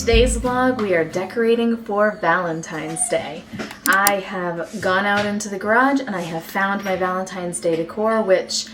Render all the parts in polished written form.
today's vlog, we are decorating for Valentine's Day. I have gone out into the garage and I have found my Valentine's Day decor, which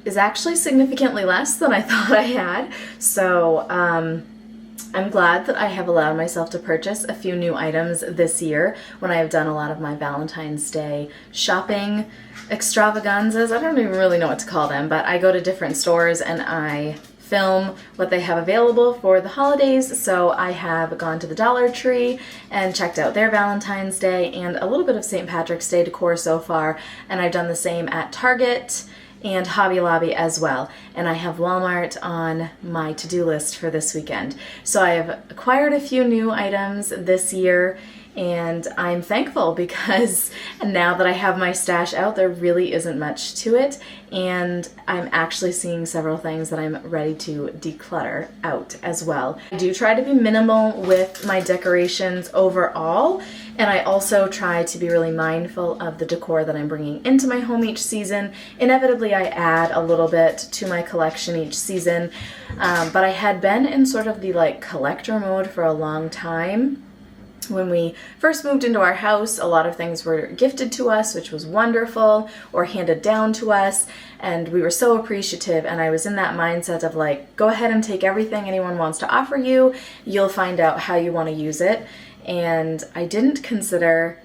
is actually significantly less than I thought I had. So I'm glad that I have allowed myself to purchase a few new items this year when I have done a lot of my Valentine's Day shopping extravaganzas. I don't even really know what to call them, but I go to different stores and I film what they have available for the holidays. So I have gone to the Dollar Tree and checked out their Valentine's Day and a little bit of St. Patrick's Day decor so far, and I've done the same at Target and Hobby Lobby as well. And I have Walmart on my to-do list for this weekend. So I have acquired a few new items this year, and I'm thankful because now that I have my stash out, there really isn't much to it, and I'm actually seeing several things that I'm ready to declutter out as well. I do try to be minimal with my decorations overall, and I also try to be really mindful of the decor that I'm bringing into my home each season. Inevitably, I add a little bit to my collection each season, but I had been in sort of the collector mode for a long time. When we first moved into our house, a lot of things were gifted to us, which was wonderful, or handed down to us, and we were so appreciative, and I was in that mindset of go ahead and take everything anyone wants to offer you, you'll find out how you want to use it. And I didn't consider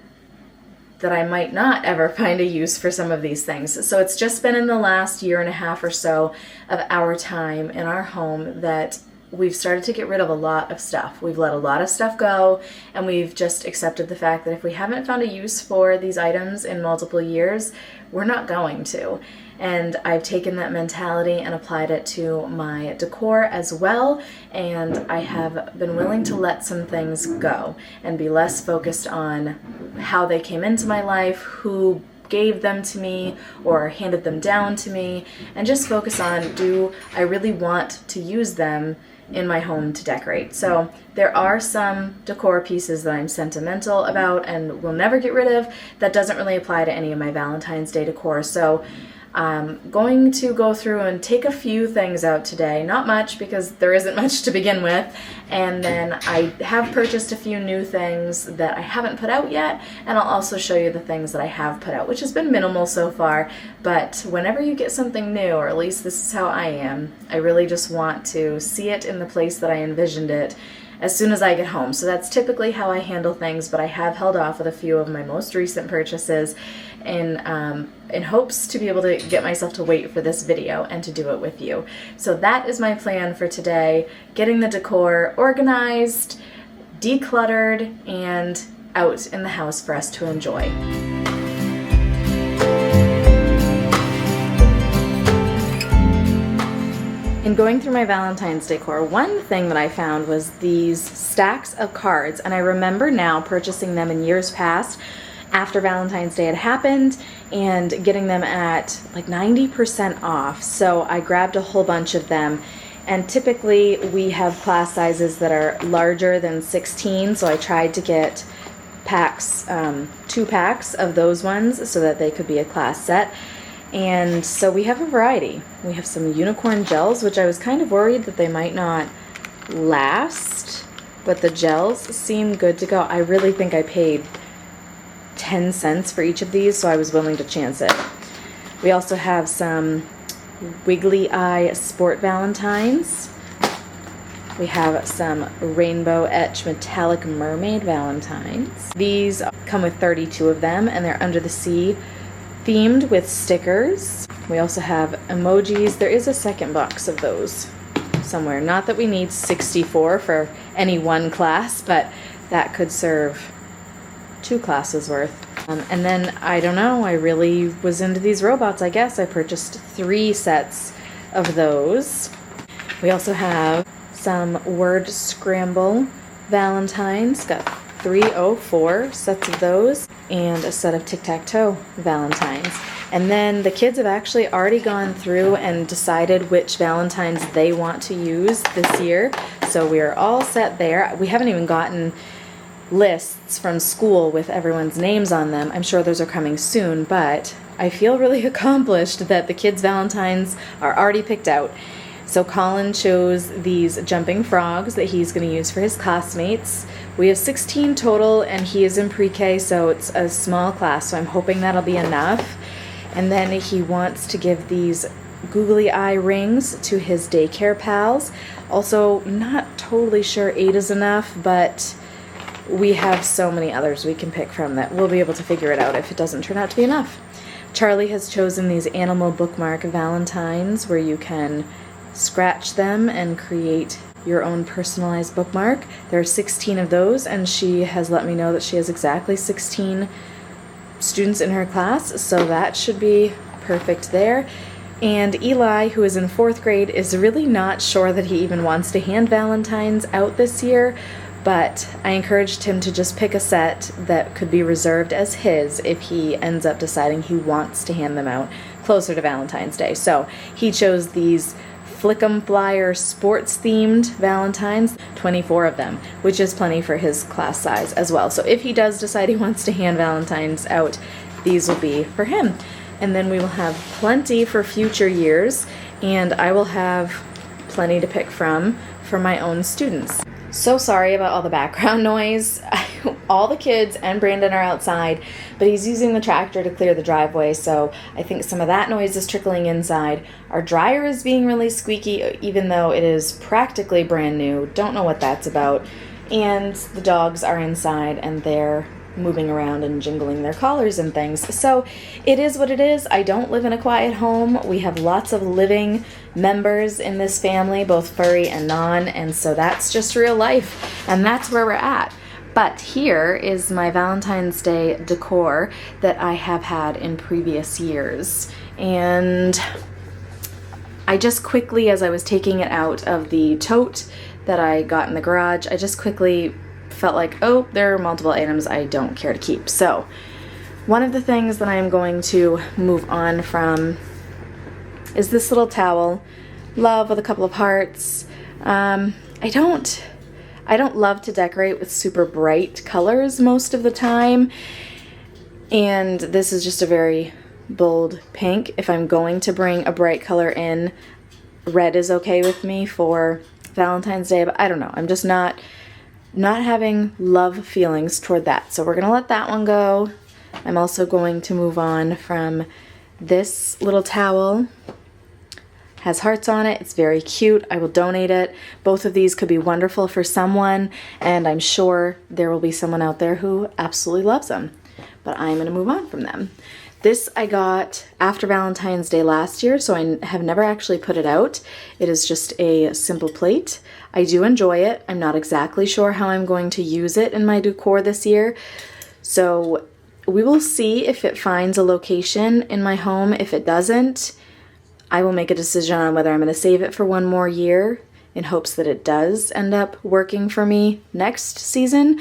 that I might not ever find a use for some of these things. So it's just been in the last year and a half or so of our time in our home that we've started to get rid of a lot of stuff. We've let a lot of stuff go, and we've just accepted the fact that if we haven't found a use for these items in multiple years, we're not going to. And I've taken that mentality and applied it to my decor as well, and I have been willing to let some things go and be less focused on how they came into my life, who gave them to me or handed them down to me, and just focus on, do I really want to use them in my home to decorate? So there are some decor pieces that I'm sentimental about and will never get rid of. That doesn't really apply to any of my Valentine's Day decor. So I'm going to go through and take a few things out today. Not much, because there isn't much to begin with. And then I have purchased a few new things that I haven't put out yet, and I'll also show you the things that I have put out, which has been minimal so far. But whenever you get something new, or at least this is how I am, I really just want to see it in the place that I envisioned it as soon as I get home. So that's typically how I handle things, but I have held off with a few of my most recent purchases in hopes to be able to get myself to wait for this video and to do it with you. So that is my plan for today, getting the decor organized, decluttered, and out in the house for us to enjoy. In going through my Valentine's decor, one thing that I found was these stacks of cards, and I remember now purchasing them in years past after Valentine's Day had happened and getting them at 90% off. So I grabbed a whole bunch of them, and typically we have class sizes that are larger than 16, so I tried to get packs, 2 packs of those ones so that they could be a class set. And so we have a variety. We have some unicorn gels, which I was kind of worried that they might not last, but the gels seem good to go. I really think I paid 10 cents for each of these, so I was willing to chance it. We also have some Wiggly Eye Sport Valentines. We have some Rainbow Etch Metallic Mermaid Valentines. These come with 32 of them, and they're under the sea themed with stickers. We also have emojis. There is a second box of those somewhere. Not that we need 64 for any one class, but that could serve 2 classes worth. And then, I don't know, I really was into these robots, I guess. I purchased 3 sets of those. We also have some Word Scramble Valentines. Got 4 sets of those, and a set of tic-tac-toe Valentines. And then the kids have actually already gone through and decided which Valentines they want to use this year. So we are all set there. We haven't even gotten lists from school with everyone's names on them. I'm sure those are coming soon, but I feel really accomplished that the kids' Valentines are already picked out. So Colin chose these jumping frogs that he's going to use for his classmates. We have 16 total, and he is in pre-K, so it's a small class, so I'm hoping that'll be enough. And then he wants to give these googly eye rings to his daycare pals. Also, not totally sure 8 is enough, but we have so many others we can pick from that we'll be able to figure it out if it doesn't turn out to be enough. Charlie has chosen these animal bookmark Valentines where you can scratch them and create your own personalized bookmark. There are 16 of those, and she has let me know that she has exactly 16 students in her class, so that should be perfect there. And Eli, who is in 4th grade, is really not sure that he even wants to hand Valentines out this year, but I encouraged him to just pick a set that could be reserved as his if he ends up deciding he wants to hand them out closer to Valentine's Day. So he chose these Flick'em Flyer sports themed Valentines, 24 of them, which is plenty for his class size as well. So if he does decide he wants to hand Valentines out, these will be for him. And then we will have plenty for future years, and I will have plenty to pick from for my own students. So sorry about all the background noise. All the kids and Brandon are outside, but he's using the tractor to clear the driveway, so I think some of that noise is trickling inside. Our dryer is being really squeaky, even though it is practically brand new. Don't know what that's about. And the dogs are inside, and they're moving around and jingling their collars and things. So it is what it is. I don't live in a quiet home. We have lots of living members in this family, both furry and non, and so that's just real life, and that's where we're at. But here is my Valentine's Day decor that I have had in previous years. And I just quickly, as I was taking it out of the tote that I got in the garage, I just quickly felt like, oh, there are multiple items I don't care to keep. So one of the things that I'm going to move on from is this little towel, love with a couple of hearts. I don't love to decorate with super bright colors most of the time, and this is just a very bold pink. If I'm going to bring a bright color in, red is okay with me for Valentine's Day, but I don't know. I'm just not having love feelings toward that, so we're gonna let that one go. I'm also going to move on from this little towel. Has hearts on it. It's very cute. I will donate it. Both of these could be wonderful for someone, and I'm sure there will be someone out there who absolutely loves them. But I'm going to move on from them. This I got after Valentine's Day last year, so I have never actually put it out. It is just a simple plate. I do enjoy it. I'm not exactly sure how I'm going to use it in my decor this year, so we will see if it finds a location in my home. If it doesn't, I will make a decision on whether I'm going to save it for one more year in hopes that it does end up working for me next season,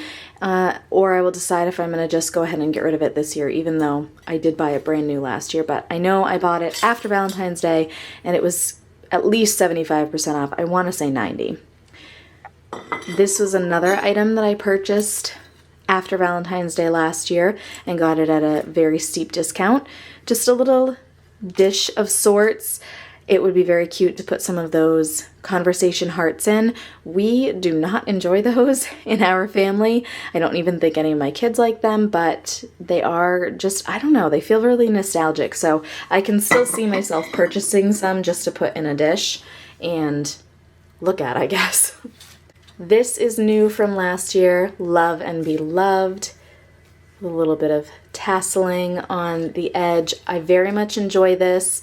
or I will decide if I'm going to just go ahead and get rid of it this year, even though I did buy it brand new last year. But I know I bought it after Valentine's Day, and it was at least 75% off. I want to say 90. This was another item that I purchased after Valentine's Day last year and got it at a very steep discount. Just a little dish of sorts. It would be very cute to put some of those conversation hearts in. We do not enjoy those in our family. I don't even think any of my kids like them, but they are just, I don't know, they feel really nostalgic. So I can still see myself purchasing some just to put in a dish and look at, I guess. This is new from last year, Love and Be Loved. A little bit of tasseling on the edge. I very much enjoy this.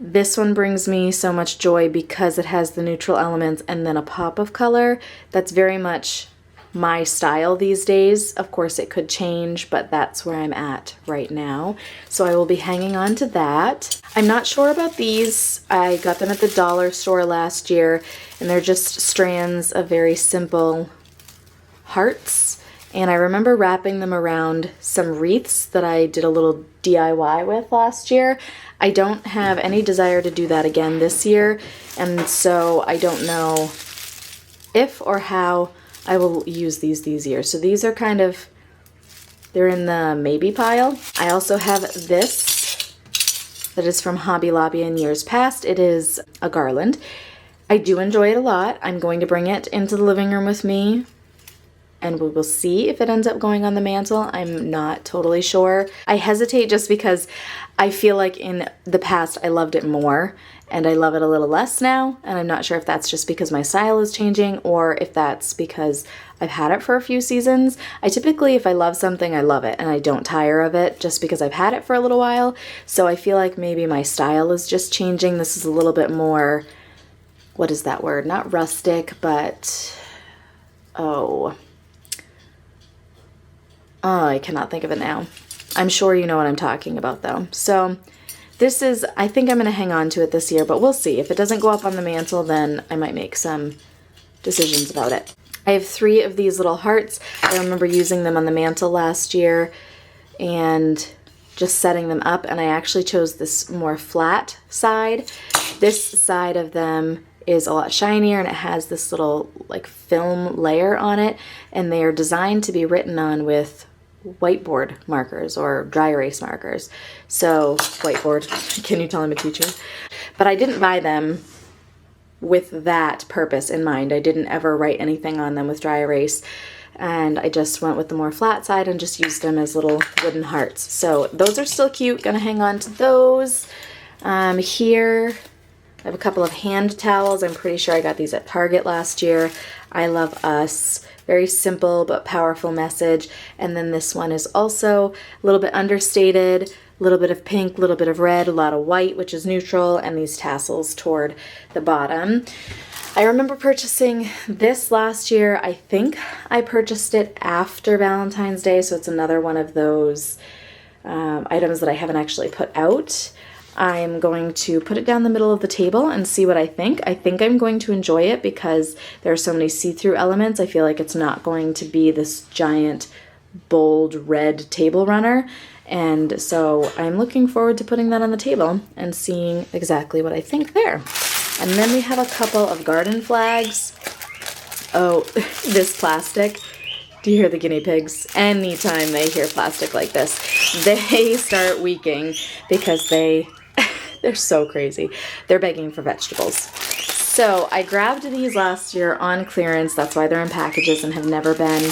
This one brings me so much joy because it has the neutral elements and then a pop of color. That's very much my style these days. Of course, it could change, but that's where I'm at right now. So I will be hanging on to that. I'm not sure about these. I got them at the dollar store last year, and they're just strands of very simple hearts. And I remember wrapping them around some wreaths that I did a little DIY with last year. I don't have any desire to do that again this year, and so I don't know if or how I will use these years. So these are kind of, they're in the maybe pile. I also have this that is from Hobby Lobby in years past. It is a garland. I do enjoy it a lot. I'm going to bring it into the living room with me, and we will see if it ends up going on the mantle. I'm not totally sure. I hesitate just because I feel like in the past I loved it more, and I love it a little less now, and I'm not sure if that's just because my style is changing or if that's because I've had it for a few seasons. I typically, if I love something, I love it, and I don't tire of it just because I've had it for a little while. So I feel like maybe my style is just changing. This is a little bit more, what is that word? Not rustic, but, I cannot think of it now. I'm sure you know what I'm talking about though. So this is, I think I'm going to hang on to it this year, but we'll see. If it doesn't go up on the mantle, then I might make some decisions about it. I have 3 of these little hearts. I remember using them on the mantle last year and just setting them up, and I actually chose this more flat side. This side of them is a lot shinier, and it has this little like film layer on it, and they are designed to be written on with whiteboard markers or dry erase markers. So whiteboard, can you tell I'm a teacher? But I didn't buy them with that purpose in mind. I didn't ever write anything on them with dry erase, and I just went with the more flat side and just used them as little wooden hearts. So those are still cute. Gonna hang on to those. Here I have a couple of hand towels. I'm pretty sure I got these at Target last year. I love us. Very simple but powerful message. And then this one is also a little bit understated, a little bit of pink, a little bit of red, a lot of white, which is neutral, and these tassels toward the bottom. I remember purchasing this last year. I think I purchased it after Valentine's Day, so it's another one of those items that I haven't actually put out. I'm going to put it down the middle of the table and see what I think. I think I'm going to enjoy it because there are so many see-through elements. I feel like it's not going to be this giant, bold red table runner. And so I'm looking forward to putting that on the table and seeing exactly what I think there. And then we have a couple of garden flags. Oh, this plastic. Do you hear the guinea pigs? Anytime they hear plastic like this, they start weeping because they're so crazy. They're begging for vegetables. So I grabbed these last year on clearance. That's why they're in packages and have never been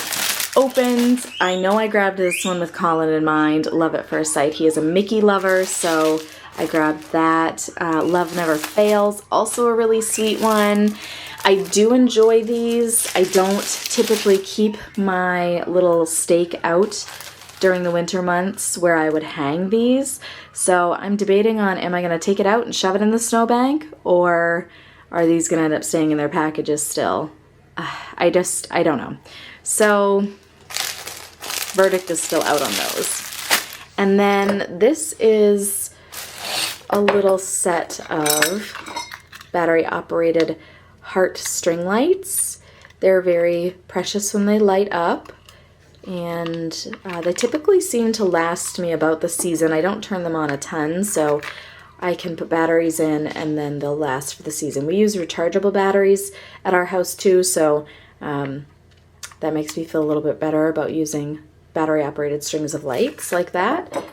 opened. I know I grabbed this one with Colin in mind. Love at first sight. He is a Mickey lover, so I grabbed that. Love Never Fails, also a really sweet one. I do enjoy these. I don't typically keep my little stake out during the winter months where I would hang these. So I'm debating on, am I going to take it out and shove it in the snowbank, or are these going to end up staying in their packages still? I don't know. So verdict is still out on those. And then this is a little set of battery operated heart string lights. They're very precious when they light up, and they typically seem to last me about the season. I don't turn them on a ton, so I can put batteries in and then they'll last for the season. We use rechargeable batteries at our house too, so that makes me feel a little bit better about using battery operated strings of lights like that.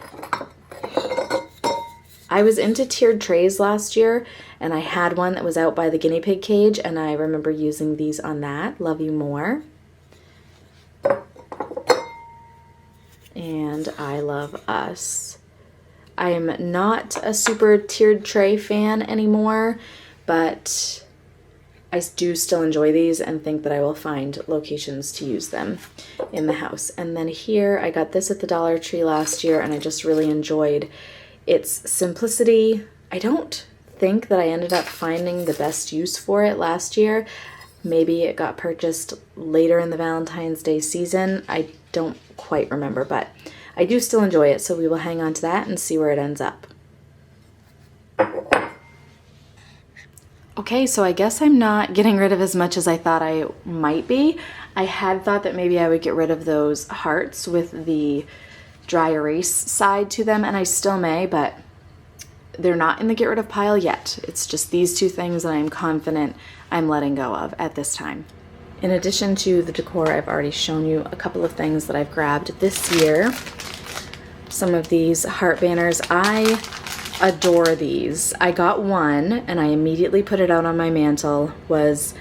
I was into tiered trays last year, and I had one that was out by the guinea pig cage, and I remember using these on that. Love You More. And I Love Us. I am not a super tiered tray fan anymore, but I do still enjoy these and think that I will find locations to use them in the house. And then here, I got this at the Dollar Tree last year, and I just really enjoyed its simplicity. I don't think that I ended up finding the best use for it last year. Maybe it got purchased later in the Valentine's Day season. I don't quite remember, but I do still enjoy it, so we will hang on to that and see where it ends up. Okay, so I guess I'm not getting rid of as much as I thought I might be. I had thought that maybe I would get rid of those hearts with the dry erase side to them, and I still may, but they're not in the get rid of pile yet. It's just these two things that I'm confident I'm letting go of at this time. In addition to the decor, I've already shown you a couple of things that I've grabbed this year. Some of these heart banners. I adore these. I got one and I immediately put it out on my mantle, was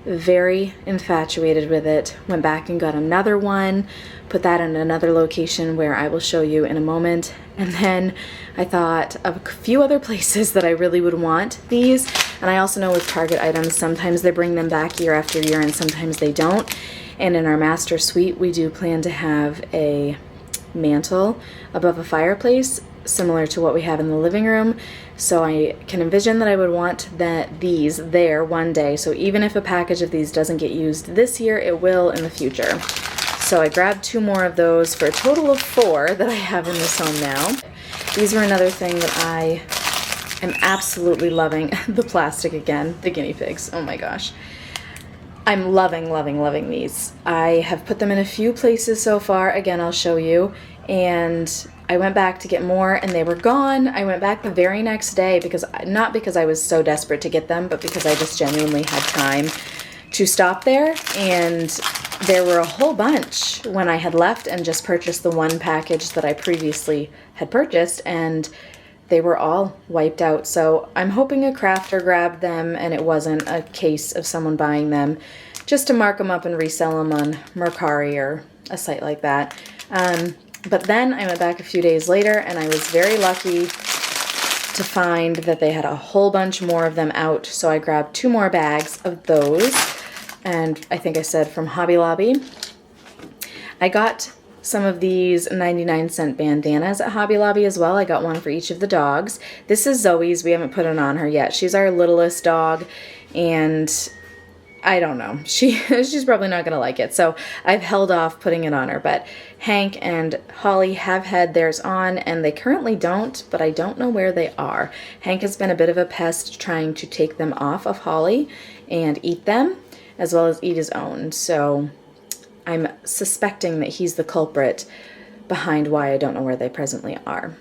very infatuated with it, went back and got another one, put that in another location where I will show you in a moment, and then I thought of a few other places that I really would want these. And I also know with Target items, sometimes they bring them back year after year and sometimes they don't. And in our master suite, we do plan to have a mantle above a fireplace similar to what we have in the living room. So I can envision that I would want these there one day. So even if a package of these doesn't get used this year, it will in the future. So I grabbed 2 more of those for a total of 4 that I have in this home now. These were another thing that I am absolutely loving. The plastic again, the guinea pigs, oh my gosh. I'm loving, loving, loving these. I have put them in a few places so far. Again, I'll show you. And I went back to get more and they were gone. I went back the very next day not because I was so desperate to get them, but because I just genuinely had time to stop there. And there were a whole bunch when I had left and just purchased the one package that I previously had purchased, and they were all wiped out. So I'm hoping a crafter grabbed them and it wasn't a case of someone buying them just to mark them up and resell them on Mercari or a site like that. But then I went back a few days later and I was very lucky to find that they had a whole bunch more of them out. So I grabbed 2 more bags of those, and I think I said from Hobby Lobby. I got some of these 99-cent bandanas at Hobby Lobby as well. I got one for each of the dogs. This is Zoe's. We haven't put it on her yet. She's our littlest dog, and I don't know. She's probably not going to like it, so I've held off putting it on her. But Hank and Holly have had theirs on, and they currently don't, but I don't know where they are. Hank has been a bit of a pest trying to take them off of Holly and eat them, as well as eat his own. So I'm suspecting that he's the culprit behind why I don't know where they presently are.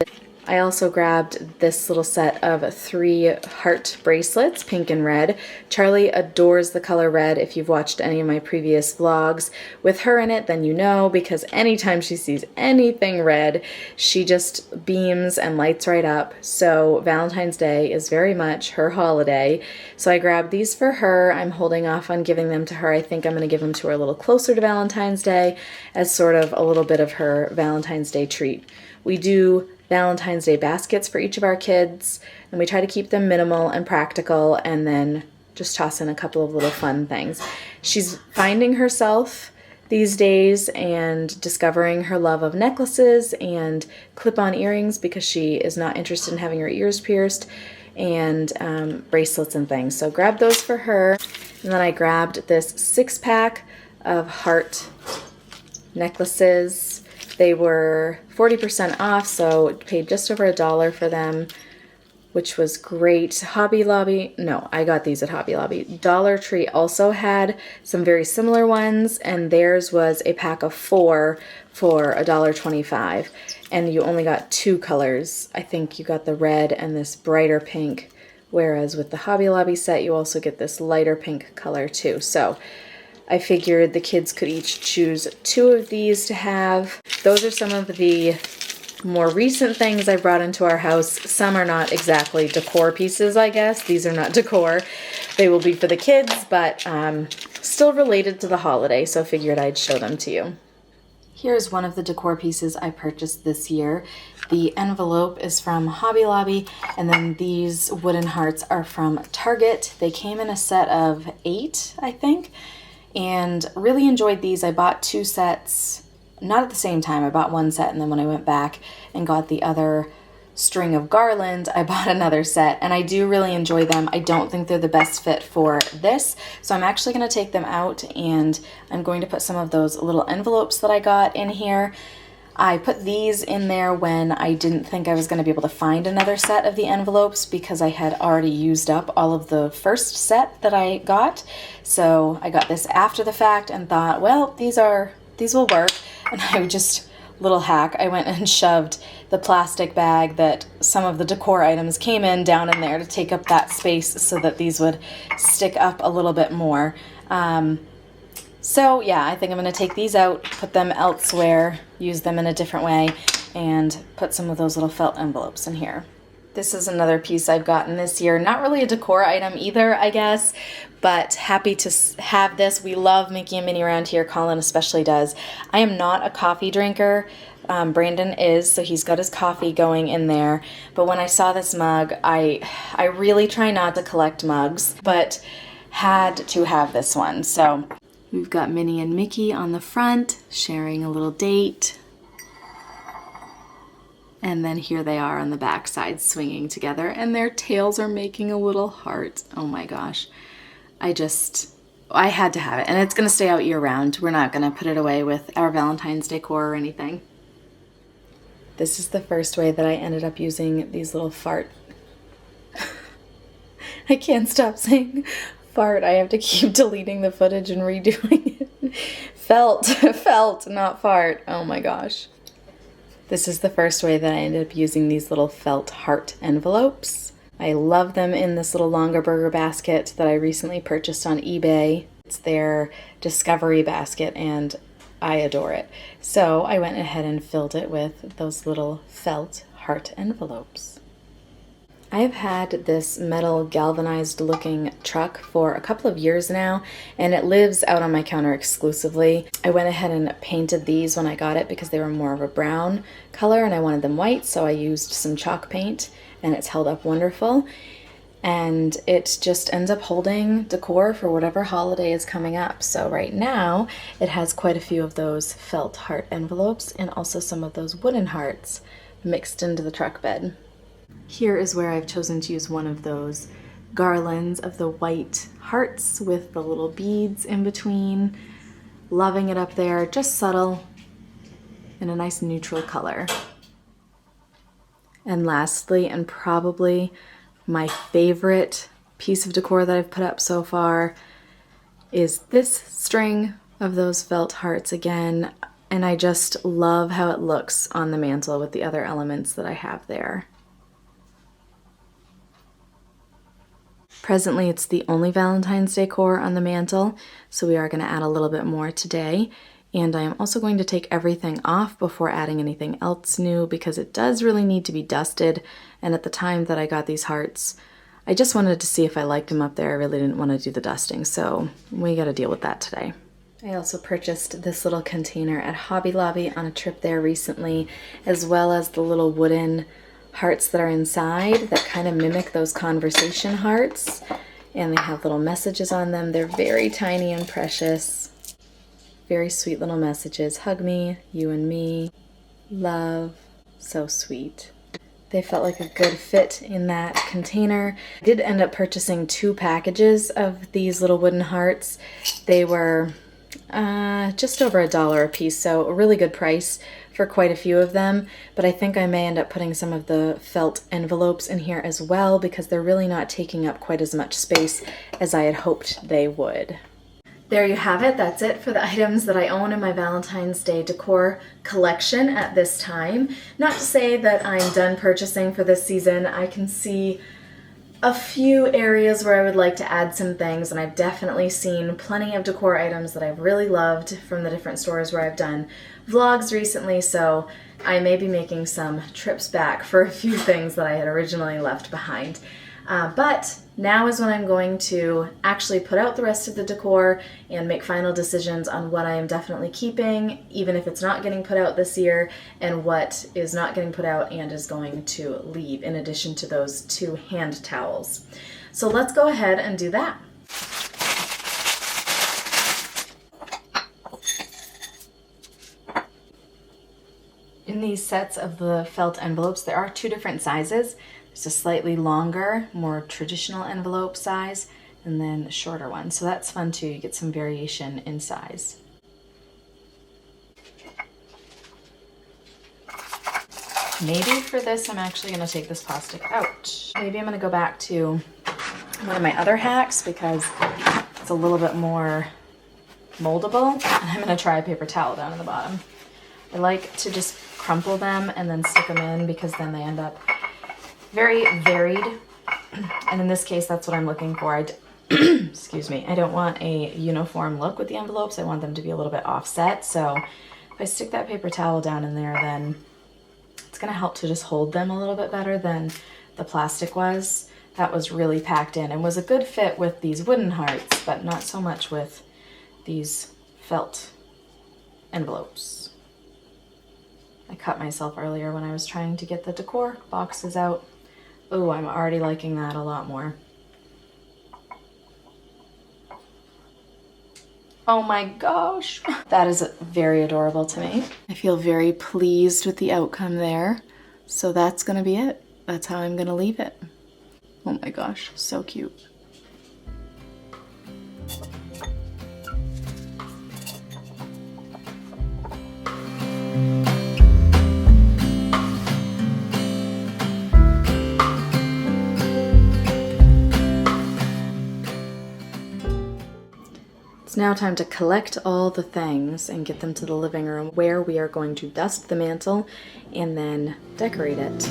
I also grabbed this little set of 3 heart bracelets, pink and red. Charlie adores the color red. If you've watched any of my previous vlogs with her in it, then you know, because anytime she sees anything red, she just beams and lights right up. So Valentine's Day is very much her holiday. So I grabbed these for her. I'm holding off on giving them to her. I think I'm going to give them to her a little closer to Valentine's Day as sort of a little bit of her Valentine's Day treat. We do Valentine's Day baskets for each of our kids, and we try to keep them minimal and practical, and then just toss in a couple of little fun things. She's finding herself these days and discovering her love of necklaces and clip-on earrings, because she is not interested in having her ears pierced, and bracelets and things. So grab those for her. And then I grabbed this 6-pack of heart necklaces. They were 40% off, so paid just over $1 for them, which was great. Hobby Lobby, no, I got these at Hobby Lobby. Dollar Tree also had some very similar ones, and theirs was a pack of 4 for $1.25, and you only got 2 colors. I think you got the red and this brighter pink, whereas with the Hobby Lobby set, you also get this lighter pink color too. So I figured the kids could each choose 2 of these to have. Those are some of the more recent things I brought into our house. Some are not exactly decor pieces, I guess. These are not decor. They will be for the kids, but still related to the holiday, so I figured I'd show them to you. Here's one of the decor pieces I purchased this year. The envelope is from Hobby Lobby, and then these wooden hearts are from Target. They came in a set of 8, I think, and really enjoyed these. I bought 2 sets, not at the same time. I bought 1 set, and then when I went back and got the other string of garland, I bought another set, and I do really enjoy them. I don't think they're the best fit for this, so I'm actually going to take them out, and I'm going to put some of those little envelopes that I got in here. I put these in there when I didn't think I was going to be able to find another set of the envelopes, because I had already used up all of the first set that I got. So I got this after the fact and thought, well, these will work. And I just, little hack, I went and shoved the plastic bag that some of the decor items came in down in there to take up that space so that these would stick up a little bit more. So yeah, I think I'm going to take these out, put them elsewhere, use them in a different way, and put some of those little felt envelopes in here. This is another piece I've gotten this year. Not really a decor item either, I guess, but happy to have this. We love making a mini around here. Colin especially does. I am not a coffee drinker. Brandon is, so he's got his coffee going in there. But when I saw this mug, I really try not to collect mugs, but had to have this one. So we've got Minnie and Mickey on the front, sharing a little date. And then here they are on the back side swinging together, and their tails are making a little heart. Oh my gosh. I had to have it, and it's gonna stay out year round. We're not gonna put it away with our Valentine's decor or anything. This is the first way that I ended up using these little fart. I can't stop saying fart. I have to keep deleting the footage and redoing it. Felt, not fart. Oh my gosh. This is the first way that I ended up using these little felt heart envelopes. I love them in this little longer burger basket that I recently purchased on eBay. It's their discovery basket and I adore it. So I went ahead and filled it with those little felt heart envelopes. I have had this metal galvanized looking truck for a couple of years now, and it lives out on my counter exclusively. I went ahead and painted these when I got it because they were more of a brown color and I wanted them white, so I used some chalk paint and it's held up wonderful. And it just ends up holding decor for whatever holiday is coming up. So right now it has quite a few of those felt heart envelopes and also some of those wooden hearts mixed into the truck bed. Here is where I've chosen to use one of those garlands of the white hearts with the little beads in between. Loving it up there, just subtle in a nice neutral color. And lastly, and probably my favorite piece of decor that I've put up so far, is this string of those felt hearts again. And I just love how it looks on the mantle with the other elements that I have there. Presently, it's the only Valentine's decor on the mantle, so we are going to add a little bit more today. And I am also going to take everything off before adding anything else new because it does really need to be dusted. And at the time that I got these hearts, I just wanted to see if I liked them up there. I really didn't want to do the dusting, so we got to deal with that today. I also purchased this little container at Hobby Lobby on a trip there recently, as well as the little wooden hearts that are inside that kind of mimic those conversation hearts, and they have little messages on them. They're very tiny and precious, very sweet little messages. Hug me, you and me, love, so sweet. They felt like a good fit in that container. I did end up purchasing 2 packages of these little wooden hearts. They were just over $1 a piece, so a really good price for quite a few of them, but I think I may end up putting some of the felt envelopes in here as well because they're really not taking up quite as much space as I had hoped they would. There you have it. That's it for the items that I own in my Valentine's Day decor collection at this time. Not to say that I'm done purchasing for this season. I can see a few areas where I would like to add some things, and I've definitely seen plenty of decor items that I've really loved from the different stores where I've done vlogs recently, so I may be making some trips back for a few things that I had originally left behind. But now is when I'm going to actually put out the rest of the decor and make final decisions on what I am definitely keeping, even if it's not getting put out this year, and what is not getting put out and is going to leave, in addition to those 2 hand towels. So let's go ahead and do that. In these sets of the felt envelopes, there are 2 different sizes. There's a slightly longer, more traditional envelope size, and then a shorter one. So that's fun too. You get some variation in size. Maybe for this, I'm actually going to take this plastic out. Maybe I'm going to go back to one of my other hacks because it's a little bit more moldable. And I'm going to try a paper towel down in the bottom. I like to just crumple them and then stick them in because then they end up very varied. And in this case, that's what I'm looking for. Excuse me. I don't want a uniform look with the envelopes. I want them to be a little bit offset. So if I stick that paper towel down in there, then it's going to help to just hold them a little bit better than the plastic was. That was really packed in and was a good fit with these wooden hearts, but not so much with these felt envelopes. I cut myself earlier when I was trying to get the decor boxes out. Oh, I'm already liking that a lot more. Oh my gosh. That is very adorable to me. I feel very pleased with the outcome there. So that's gonna be it. That's how I'm gonna leave it. Oh my gosh, so cute. It's now time to collect all the things and get them to the living room where we are going to dust the mantle and then decorate it.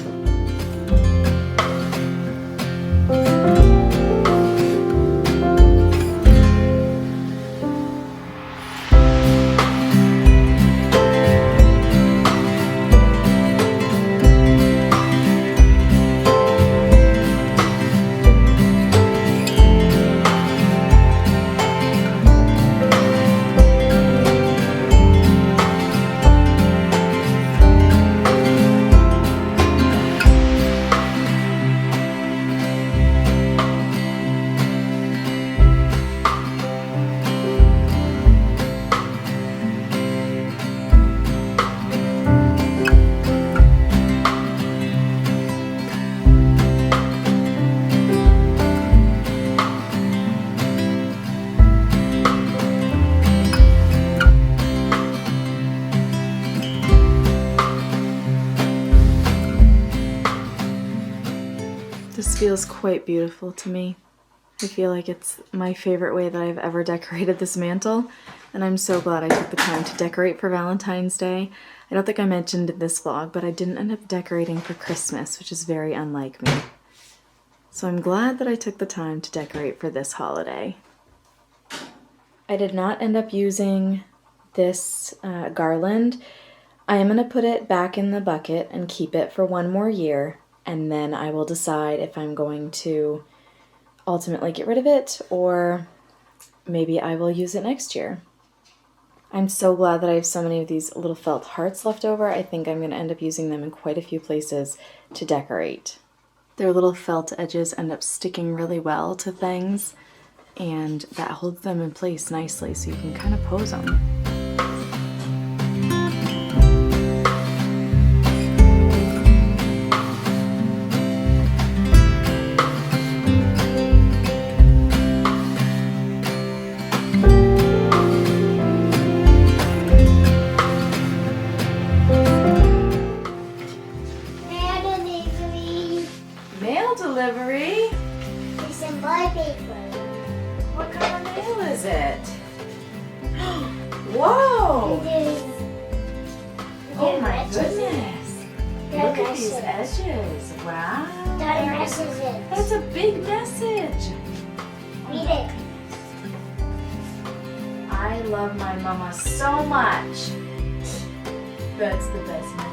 This feels quite beautiful to me. I feel like it's my favorite way that I've ever decorated this mantle, and I'm so glad I took the time to decorate for Valentine's Day. I don't think I mentioned in this vlog, but I didn't end up decorating for Christmas, which is very unlike me. So I'm glad that I took the time to decorate for this holiday. I did not end up using this garland. I am going to put it back in the bucket and keep it for one more year, and then I will decide if I'm going to ultimately get rid of it or maybe I will use it next year. I'm so glad that I have so many of these little felt hearts left over. I think I'm going to end up using them in quite a few places to decorate. Their little felt edges end up sticking really well to things, and that holds them in place nicely so you can kind of pose them. Mail delivery? There's some boy paper. What kind of mail is it? Whoa! Oh my goodness! Look at these edges. Wow! That messes it. That's a big message. Read it. I love my mama so much. That's the best message.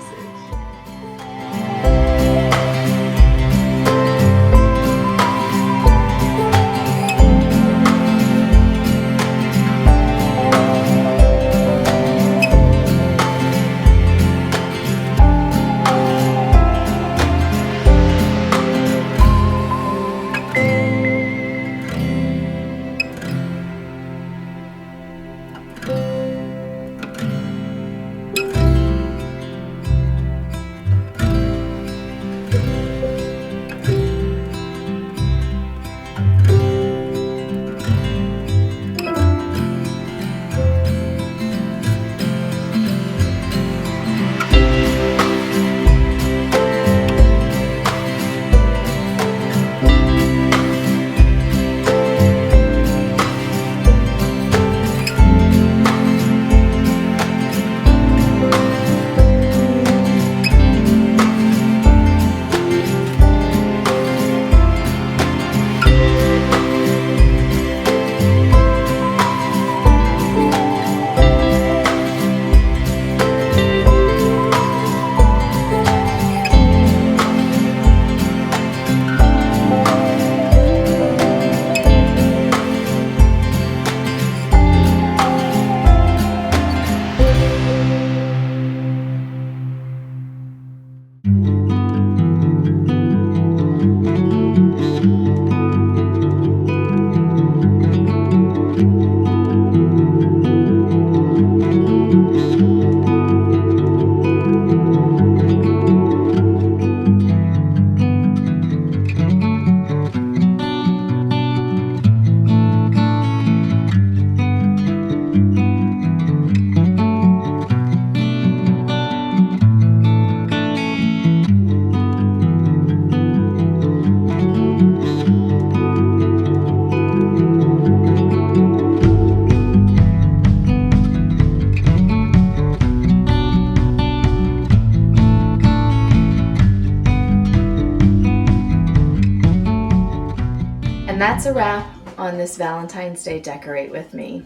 And that's a wrap on this Valentine's Day Decorate With Me.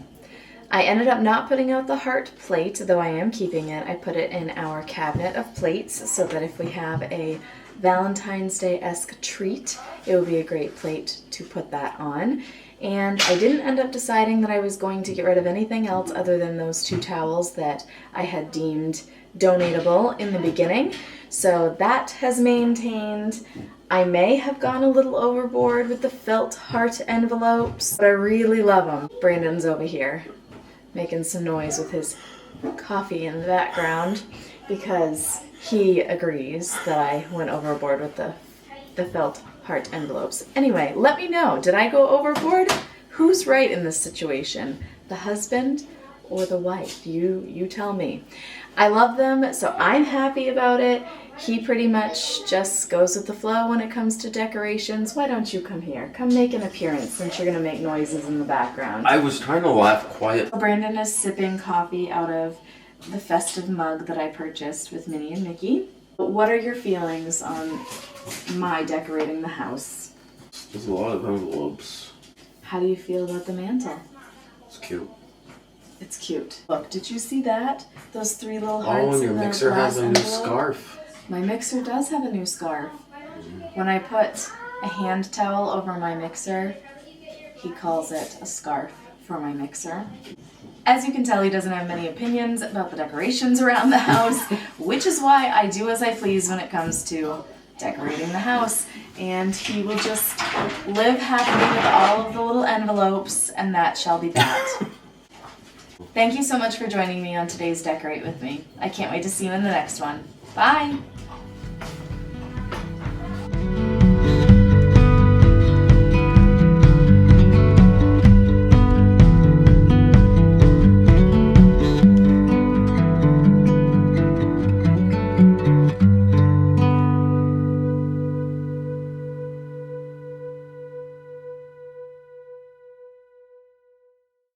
I ended up not putting out the heart plate, though I am keeping it. I put it in our cabinet of plates so that if we have a Valentine's Day-esque treat, it would be a great plate to put that on. And I didn't end up deciding that I was going to get rid of anything else other than those 2 towels that I had deemed donatable in the beginning. So that has maintained. I may have gone a little overboard with the felt heart envelopes, but I really love them. Brandon's over here making some noise with his coffee in the background because he agrees that I went overboard with the felt heart envelopes. Anyway, let me know. Did I go overboard? Who's right in this situation? The husband or the wife? You tell me. I love them, so I'm happy about it. He pretty much just goes with the flow when it comes to decorations. Why don't you come here? Come make an appearance since you're going to make noises in the background. I was trying to laugh quiet. Brandon is sipping coffee out of the festive mug that I purchased with Minnie and Mickey. What are your feelings on my decorating the house? There's a lot of envelopes. How do you feel about the mantle? It's cute. It's cute. Look, did you see that? Those 3 little hearts Oh, and your in the mixer glass has a new envelope? scarf. My mixer does have a new scarf. When I put a hand towel over my mixer, he calls it a scarf for my mixer. As you can tell, he doesn't have many opinions about the decorations around the house, which is why I do as I please when it comes to decorating the house. And he will just live happily with all of the little envelopes, and that shall be that. Thank you so much for joining me on today's Decorate With Me. I can't wait to see you in the next one. Bye!